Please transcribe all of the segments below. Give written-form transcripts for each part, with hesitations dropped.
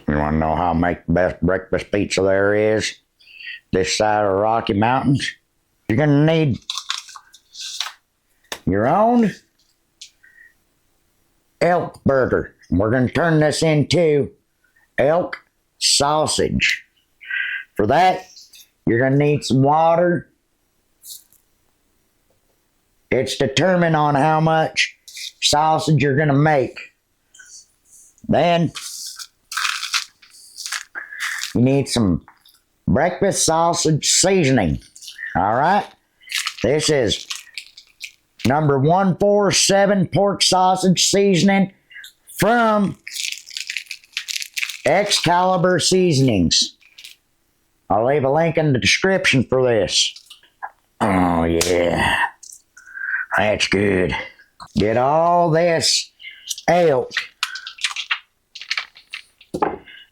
You want to know how to make the best breakfast pizza there is? This side of the Rocky Mountains? You're going to need your own elk burger. We're going to turn this into elk sausage. For that, you're going to need some water. It's determined on how much sausage you're going to make. Then, you need some breakfast sausage seasoning. All right? This is number 147 pork sausage seasoning from Excalibur Seasonings. I'll leave a link in the description for this. Oh, yeah. That's good. Get all this elk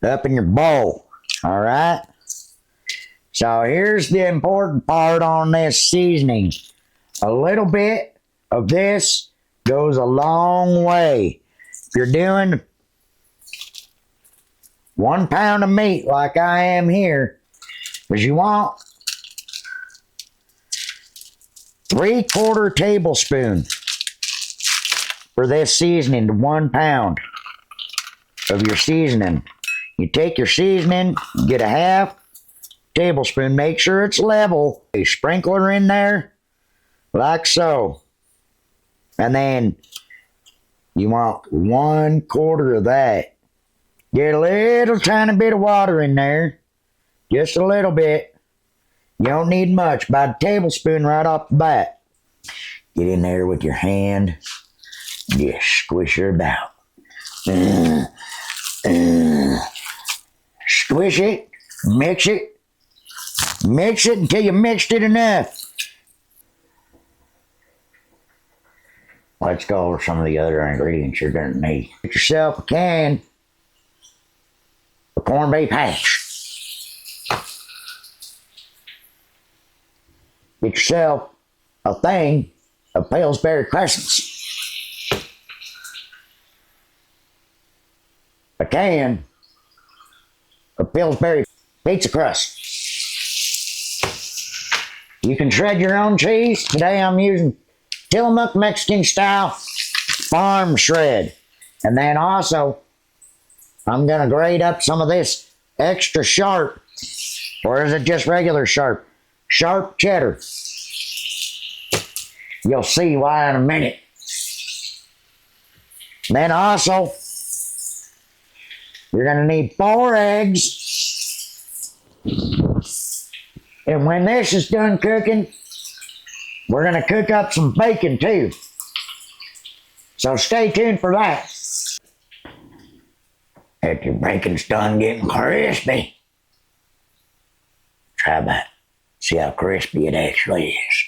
up in your bowl. All right? So here's the important part on this seasoning. A little bit of this goes a long way. If you're doing 1 pound of meat like I am here, because you want 3/4 tablespoon for this seasoning to 1 pound of your seasoning. You take your seasoning, get a 1/2 tablespoon, make sure it's level. A sprinkler in there, like so. And then you want 1/4 of that. Get a little tiny bit of water in there, just a little bit. You don't need much, about a tablespoon right off the bat. Get in there with your hand, just squish her about. Squish it, mix it until you mixed it enough. Let's go over some of the other ingredients you're going to need. Get yourself a can of corned beef hash. Get yourself a thing of Pillsbury crescents. A can of Pillsbury pizza crust. You can shred your own cheese. Today I'm using Tillamook Mexican style farm shred. And then also, I'm going to grate up some of this extra sharp, or is it just regular sharp? Sharp cheddar. You'll see why in a minute. Then also, you're going to need 4 eggs. And when this is done cooking, we're going to cook up some bacon too. So stay tuned for that. After your bacon's done getting crispy, try that. See how crispy it actually is.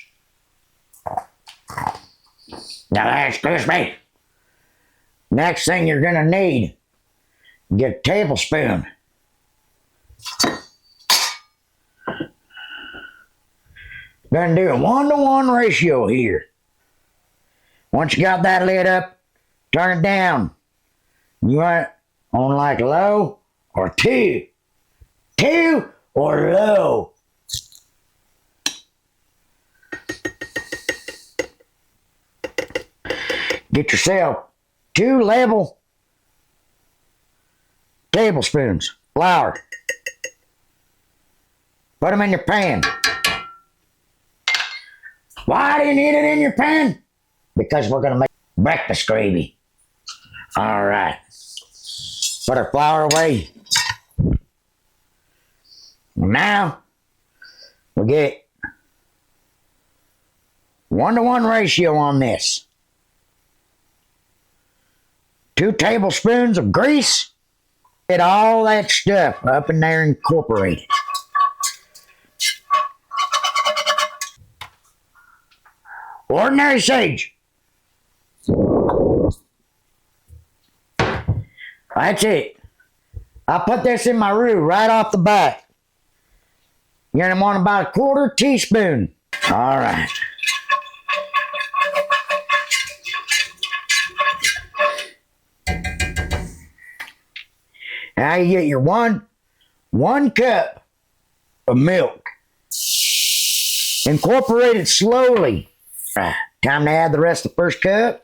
Now that's crispy. Next thing you're going to need, get a tablespoon. Going to do a 1-to-1 ratio here. Once you got that lit up, turn it down. You want it on like low or 2. 2 or low. Get yourself 2 level tablespoons flour. Put them in your pan. Why do you need it in your pan? Because we're going to make breakfast gravy. All right. Put our flour away. Now, we get 1-to-1 ratio on this. 2 tablespoons of grease. Get all that stuff up in there incorporated. Ordinary sage. That's it. I put this in my roux right off the bat. You're going to want about 1/4 teaspoon. All right. Now you get your one cup of milk. Incorporate it slowly. Right. Time to add the rest of the first cup.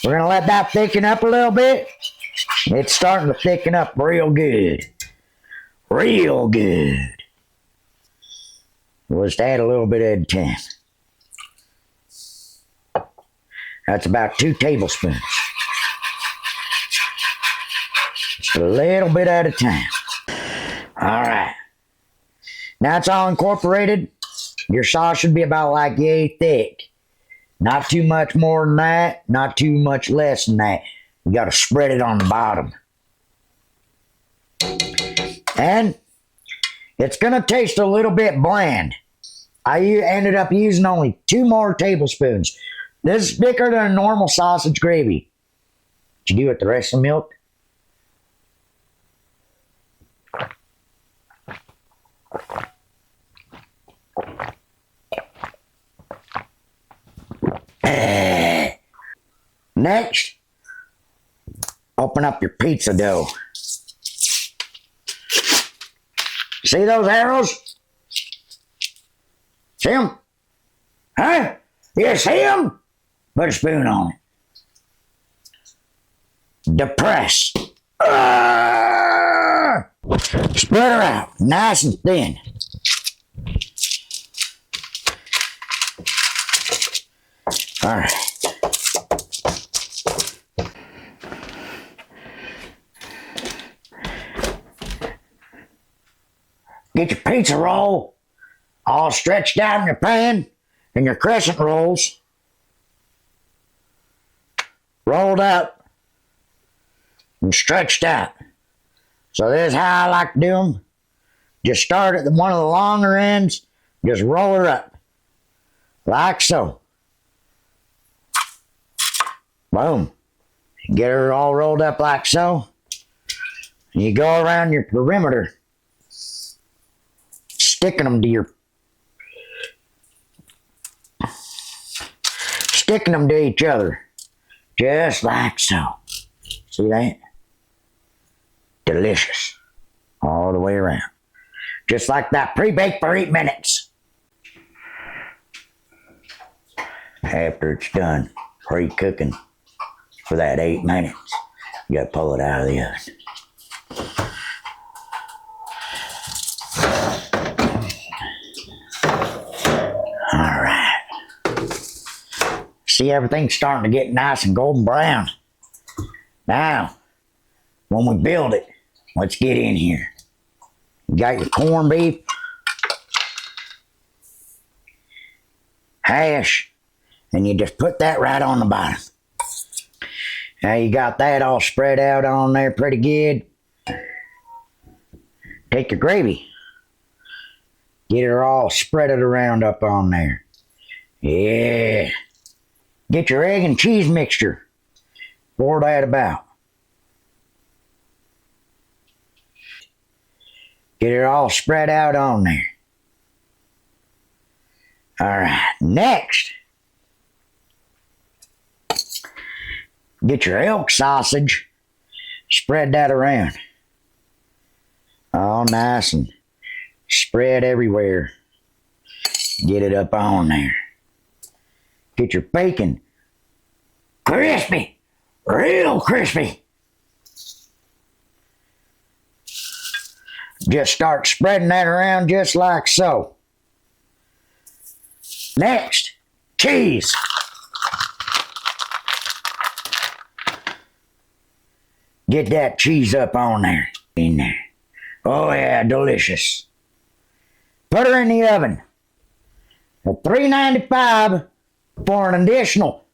We're going to let that thicken up a little bit. It's starting to thicken up real good. Real good. We'll just add a little bit at a time. That's about 2 tablespoons. Just a little bit at a time. All right. Now it's all incorporated. Your sauce should be about like yay thick. Not too much more than that, not too much less than that. You got to spread it on the bottom. And it's going to taste a little bit bland. I ended up using only 2 more tablespoons. This is thicker than a normal sausage gravy. Did you do with the rest of the milk? Next, open up your pizza dough. See those arrows? See them? Huh? You see them? Put a spoon on it. Depress. Spread her out, nice and thin. All right. Get your pizza roll all stretched out in your pan and your crescent rolls rolled up and stretched out. So this is how I like to do them. Just start at one of the longer ends, just roll her up like so. Boom. Get her all rolled up like so. And you go around your perimeter, sticking them to each other, just like so. See that? Delicious. All the way around. Just like that, pre-baked for 8 minutes. After it's done, pre-cooking for that 8 minutes, you gotta pull it out of the oven. All right. See, everything's starting to get nice and golden brown. Now, when we build it, let's get in here. You got your corned beef, hash, and you just put that right on the bottom. Now you got that all spread out on there pretty good. Take your gravy. Get it all spread it around up on there. Yeah. Get your egg and cheese mixture. Pour that about. Get it all spread out on there. All right. Next, get your elk sausage. Spread that around. All nice and spread everywhere. Get it up on there. Get your bacon. Crispy. Real crispy. Just start spreading that around just like so. Next, cheese. Get that cheese up on there. In there. Oh yeah, delicious. Put her in the oven at 395 for an additional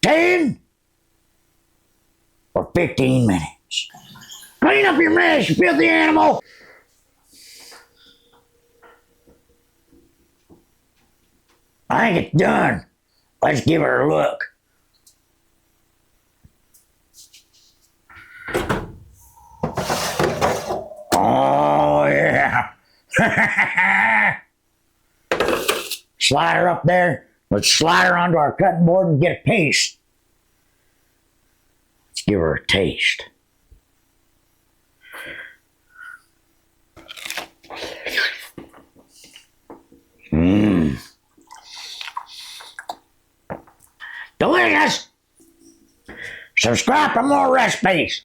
10 or 15 minutes. Clean up your mess, you filthy animal. I think it's done. Let's give her a look. slide her up there. Let's slide her onto our cutting board and get a piece. Let's give her a taste. Mmm. Delicious! Subscribe for more recipes.